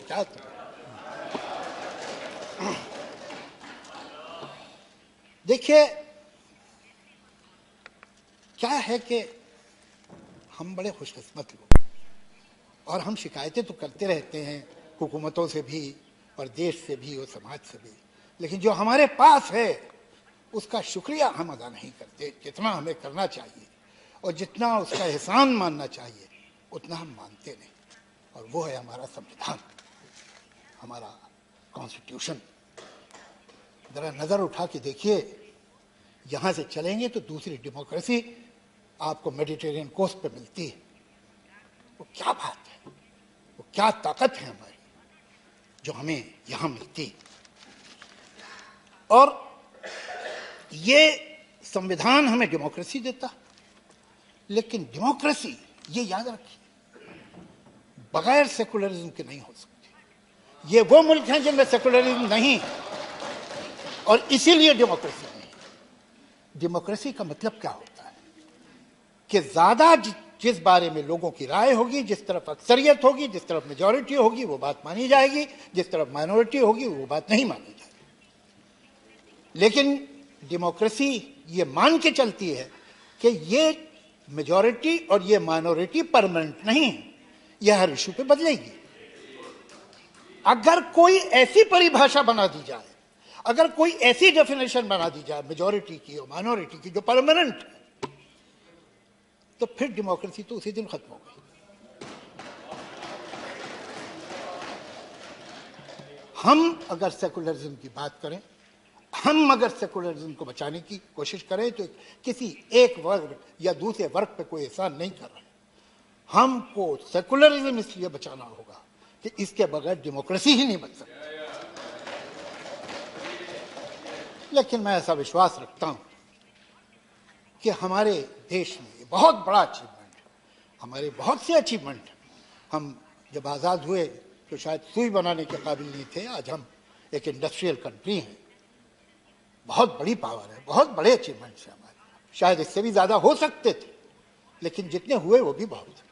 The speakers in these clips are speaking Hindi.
क्या देखिए, क्या है कि हम बड़े खुशकिस्मत लोग, और हम शिकायतें तो करते रहते हैं हुकूमतों से भी और देश से भी और समाज से भी, लेकिन जो हमारे पास है उसका शुक्रिया हम अदा नहीं करते जितना हमें करना चाहिए, और जितना उसका एहसान मानना चाहिए उतना हम मानते नहीं। और वो है हमारा संविधान, हमारा कॉन्स्टिट्यूशन। जरा नजर उठा के देखिए, यहां से चलेंगे तो दूसरी डेमोक्रेसी आपको मेडिटेरियन कोस्ट पे मिलती है। वो क्या बात है, वो क्या ताकत है हमारी जो हमें यहां मिलती है। और ये संविधान हमें डेमोक्रेसी देता, लेकिन डेमोक्रेसी, ये याद रखिए, बगैर सेकुलरिज्म के नहीं हो सकती। ये वो मुल्क हैं जिनमें सेकुलरिज्म नहीं, और इसीलिए डेमोक्रेसी नहीं। डेमोक्रेसी का मतलब क्या होता है कि ज्यादा जिस बारे में लोगों की राय होगी, जिस तरफ अक्सरियत होगी, जिस तरफ मेजॉरिटी होगी, वो बात मानी जाएगी, जिस तरफ माइनॉरिटी होगी वो बात नहीं मानी जाएगी। लेकिन डेमोक्रेसी ये मान के चलती है कि ये मेजॉरिटी और ये माइनॉरिटी परमानेंट नहीं है, यह हर इशू पे बदलेगी। अगर कोई ऐसी परिभाषा बना दी जाए, अगर कोई ऐसी डेफिनेशन बना दी जाए मेजॉरिटी की और माइनॉरिटी की जो परमानेंट है, तो फिर डेमोक्रेसी तो उसी दिन खत्म हो गई। हम अगर सेकुलरिज्म की बात करें, हम अगर सेकुलरिज्म को बचाने की कोशिश करें, तो किसी एक वर्ग या दूसरे वर्ग पे कोई एहसान नहीं कर रहे। हमको सेकुलरिज्म इसलिए बचाना होगा कि इसके बगैर डेमोक्रेसी ही नहीं बच सकती। लेकिन मैं ऐसा विश्वास रखता हूं कि हमारे देश में ये बहुत बड़ा अचीवमेंट है, हमारे बहुत से अचीवमेंट हैं। हम जब आज़ाद हुए तो शायद सुई बनाने के काबिल नहीं थे, आज हम एक इंडस्ट्रियल कंट्री हैं, बहुत बड़ी पावर है, बहुत बड़े अचीवमेंट्स हैं हमारे। शायद इससे भी ज़्यादा हो सकते थे, लेकिन जितने हुए वो भी बहुत है।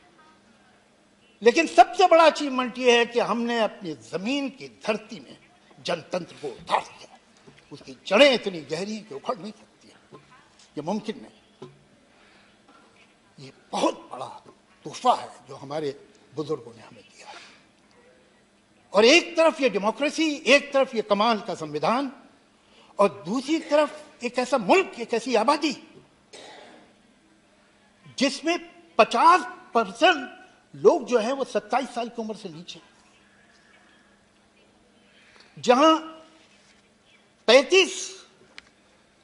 लेकिन सबसे बड़ा अचीवमेंट ये है कि हमने अपनी ज़मीन की धरती में जनतंत्र को उतार दिया। उसकी जड़ें इतनी गहरी हैं कि उखड़ नहीं सकती है, ये मुमकिन नहीं। ये बहुत बड़ा तोहफा है जो हमारे बुजुर्गों ने हमें दिया है। और एक तरफ ये डेमोक्रेसी, एक तरफ ये कमाल का संविधान, और दूसरी तरफ एक ऐसा मुल्क, एक ऐसी आबादी जिसमें 50% लोग जो है वो 27 साल की उम्र से नीचे, जहां 35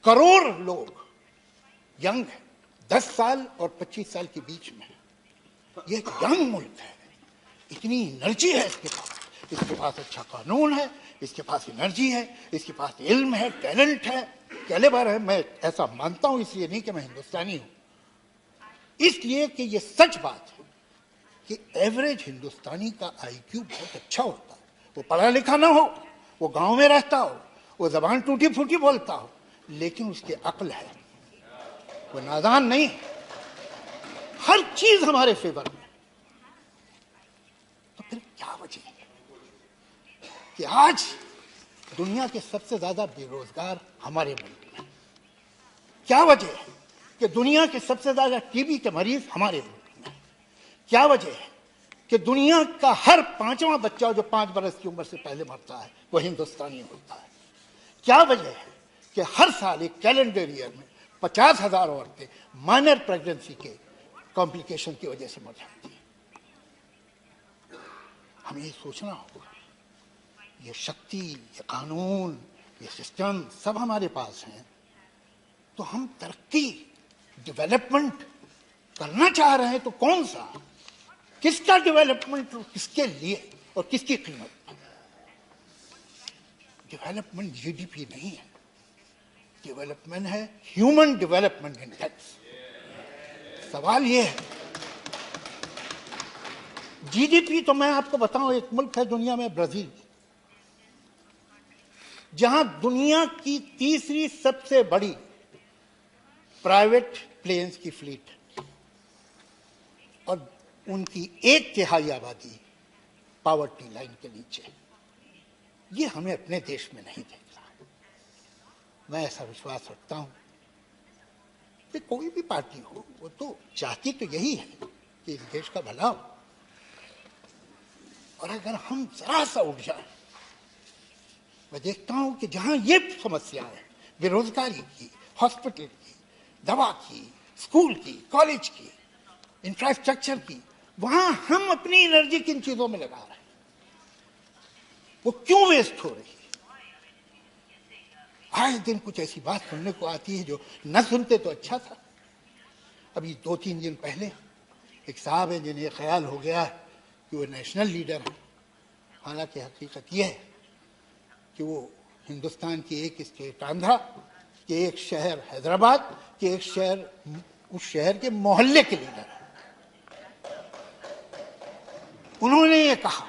करोड़ लोग यंग हैं, 10 साल और 25 साल के बीच में। ये एक यंग मुल्क है, इतनी एनर्जी है इसके पास अच्छा कानून है, इसके पास एनर्जी है, इसके पास इल्म है, टैलेंट है, कैलिबर है। मैं ऐसा मानता हूं, इसलिए नहीं कि मैं हिंदुस्तानी हूं, इसलिए कि ये सच बात है कि एवरेज हिंदुस्तानी का आईक्यू बहुत अच्छा होता है। वो पढ़ा लिखा ना हो, वो गांव में रहता हो, वो जबान टूटी फूटी बोलता हो, लेकिन उसकी अक्ल है, वो नादान नहीं। हर चीज हमारे फेवर में। तो फिर क्या वजह है कि आज दुनिया के सबसे ज्यादा बेरोजगार हमारे मुल्क में? क्या वजह है कि दुनिया के सबसे ज्यादा टीबी के मरीज हमारे मुल्क में? क्या वजह है कि दुनिया का हर 5वां बच्चा जो 5 बरस की उम्र से पहले मरता है वो हिंदुस्तानी होता है? क्या वजह है कि हर साल एक कैलेंडर ईयर में 50,000 औरतें माइनर प्रेगनेंसी के कॉम्प्लिकेशन की वजह से मर जाती हैं? हमें ये सोचना होगा। ये शक्ति, ये कानून, ये सिस्टम सब हमारे पास हैं, तो हम तरक्की, डेवलपमेंट करना चाह रहे हैं तो कौन सा, किसका डेवलपमेंट, किसके लिए और किसकी कीमत? डेवलपमेंट जीडीपी नहीं है, डेवलपमेंट है ह्यूमन डेवलपमेंट इंडेक्स। सवाल ये है, जीडीपी तो मैं आपको बताऊं, एक मुल्क है दुनिया में, ब्राजील, जहां दुनिया की तीसरी सबसे बड़ी प्राइवेट प्लेन्स की फ्लीट, और उनकी 1/3 आबादी पॉवर्टी लाइन के नीचे। ये हमें अपने देश में नहीं दिख रहा। मैं ऐसा विश्वास रखता हूं कि कोई भी पार्टी हो वो तो चाहती तो यही है कि इस देश का भला हो, और अगर हम जरा सा उठ जाए, मैं देखता हूं कि जहां ये समस्या है, बेरोजगारी की, हॉस्पिटल की, दवा की, स्कूल की, कॉलेज की, इंफ्रास्ट्रक्चर की, वहां हम अपनी एनर्जी किन चीजों में लगा रहे हैं, वो क्यों वेस्ट हो रही है। आए दिन कुछ ऐसी बात सुनने को आती है जो न सुनते तो अच्छा था। अभी 2-3 दिन पहले एक साहब है जिन्हें ख्याल हो गया कि वो नेशनल लीडर है, हालांकि हकीकत यह है कि वो हिंदुस्तान की एक स्टेट आंध्रा, कि एक शहर हैदराबाद, कि एक शहर, उस शहर के मोहल्ले के लीडर है। उन्होंने ये कहा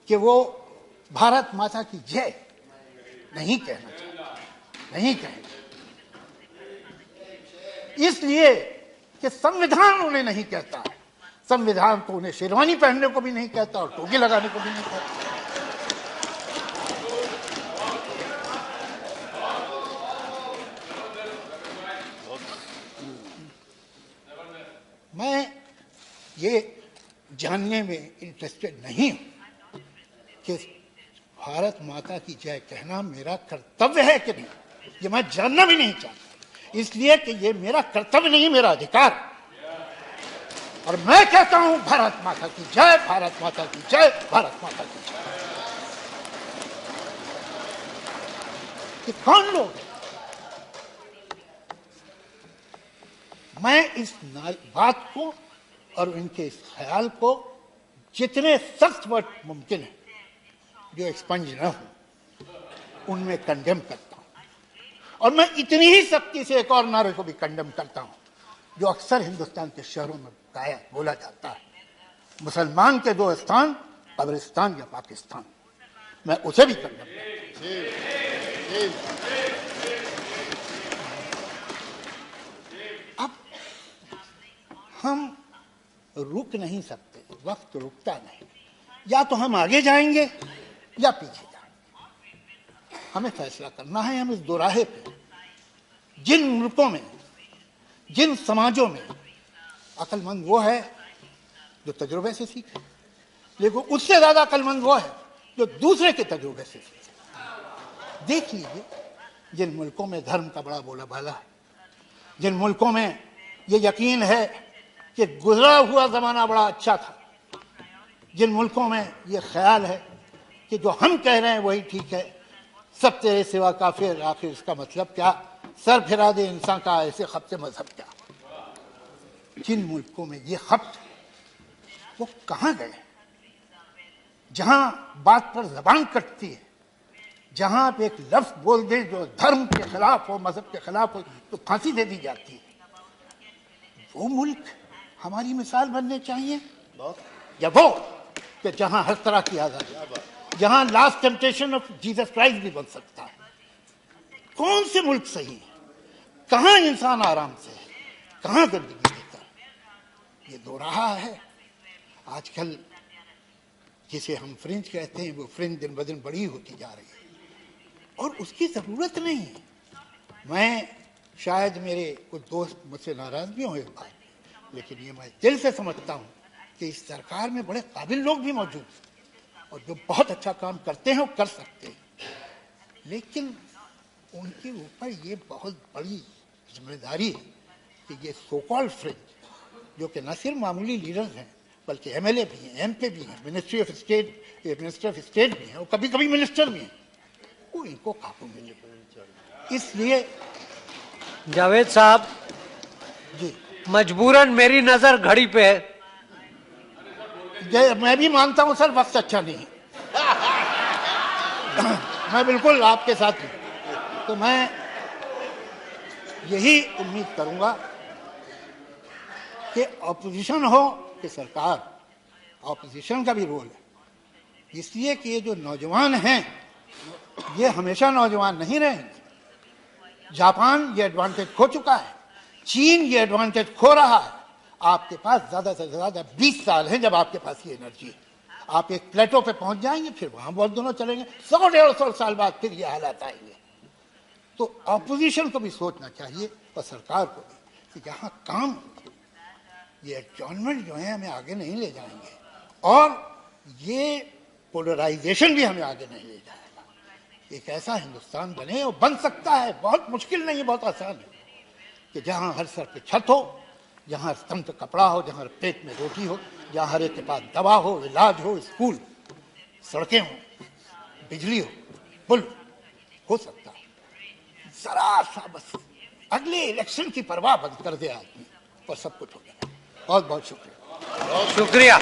कि वो भारत माता की जय नहीं कहना चाहते, नहीं कहेंगे, इसलिए कि संविधान उन्हें नहीं कहता है। संविधान तो उन्हें शेरवानी पहनने को भी नहीं कहता और टोपी लगाने को भी नहीं कहता। मैं ये जानने में इंटरेस्टेड नहीं हूं कि भारत माता की जय कहना मेरा कर्तव्य है कि नहीं, ये मैं जानना भी नहीं चाहता, इसलिए कि ये मेरा कर्तव्य नहीं, मेरा अधिकार। और मैं कहता हूं भारत माता की जय, भारत माता की जय, भारत माता की जय। कि कौन लोग हैं? मैं इस बात को और उनके इस ख्याल को जितने सख्त वर्ड मुमकिन है जो एक्सपंज न हो उनमें कंडेम करता हूं। और मैं इतनी ही सख्ती से एक और नारे को भी कंडेम करता हूं जो अक्सर हिंदुस्तान के शहरों में बोला जाता है, मुसलमान के 2 स्थान, कब्रिस्तान या पाकिस्तान। मैं उसे भी कंडेम करता हूं। अब हम रुक नहीं सकते, वक्त रुकता नहीं, या तो हम आगे जाएंगे या पीछे जाएंगे। हमें फैसला करना है। हम इस दोराहे पे, जिन मुल्कों में, जिन समाजों में अक्लमंद वो है जो तजुर्बे से सीखे, लेकिन उससे ज्यादा अक्लमंद वो है जो दूसरे के तजुर्बे से सीखे। देख लीजिए, जिन मुल्कों में धर्म का बड़ा बोलाबाला है, जिन मुल्कों में ये यकीन है कि गुजरा हुआ जमाना बड़ा अच्छा था, जिन मुल्कों में ये ख्याल है कि जो हम कह रहे हैं वही ठीक है, सब तेरे सिवा काफिर, आखिर इसका मतलब क्या, सर फिरा दे इंसान का ऐसे खपते मजहब क्या। जिन मुल्कों में ये खप्त, वो कहां गए? जहां बात पर जबान कटती है, जहां आप एक लफ्ज बोल दें जो धर्म के खिलाफ हो, मजहब के खिलाफ हो, तो फांसी दे दी जाती है। वो मुल्क हमारी मिसाल बनने चाहिए, या वो कि जहां हर तरह की आजादी, जहां last temptation of Jesus Christ भी बन सकता है। कौन से मुल्क सही है? कहां इंसान आराम से है, कहां गंदगी देता है? ये दोराहा है। आजकल जिसे हम फ्रिंज कहते हैं, वो फ्रिंज दिन ब दिन बड़ी होती जा रही है और उसकी जरूरत नहीं है। मैं शायद मेरे कुछ दोस्त मुझसे नाराज भी हों इस बात, लेकिन ये मैं दिल से समझता हूं कि इस सरकार में बड़े काबिल लोग भी मौजूद हैं और जो बहुत अच्छा काम करते हैं और कर सकते हैं, लेकिन उनके ऊपर ये बहुत बड़ी जिम्मेदारी है कि ये सो कॉल्ड फ्रिंज, जो कि न सिर्फ मामूली लीडर्स हैं बल्कि एमएलए भी हैं, एमपी भी हैं, मिनिस्टर ऑफ स्टेट भी हैं और कभी कभी मिनिस्टर भी हैं, वो इनको काबू में ले। इसलिए जावेद साहब जी, मजबूरन मेरी नजर घड़ी पे है। मैं भी मानता हूं सर, वक्त अच्छा नहीं है। मैं बिल्कुल आपके साथ हूं। तो मैं यही उम्मीद करूंगा कि ऑपोजिशन हो कि सरकार, ऑपोजिशन का भी रोल है, इसलिए कि ये जो नौजवान हैं ये हमेशा नौजवान नहीं रहेंगे। जापान ये एडवांटेज खो चुका है, चीन ये एडवांटेज खो रहा है। आपके पास ज्यादा से ज्यादा 20 साल हैं जब आपके पास ये एनर्जी है। आप एक प्लेटो पे पहुंच जाएंगे, फिर वहां बहुत दोनों चलेंगे, 100-150 साल बाद फिर ये हालात आएंगे। तो ऑपोजिशन को भी सोचना चाहिए और सरकार को भी कि यहाँ काम, ये एडजॉर्नमेंट जो है हमें आगे नहीं ले जाएंगे और ये पोलराइजेशन भी हमें आगे नहीं ले जाएगा। एक ऐसा हिंदुस्तान बने, और बन सकता है, बहुत मुश्किल नहीं है, बहुत आसान है, कि जहाँ हर सर पे छत हो, जहाँ स्तंभ पे कपड़ा हो, जहाँ पेट में रोटी हो, जहाँ हर एक के पास दवा हो, इलाज हो, स्कूल, सड़कें हो, बिजली हो, पुल हो सकता है। जरा सा बस अगले इलेक्शन की परवाह बंद कर दे आदमी और सब कुछ हो गया। बहुत बहुत शुक्रिया। शुक्रिया।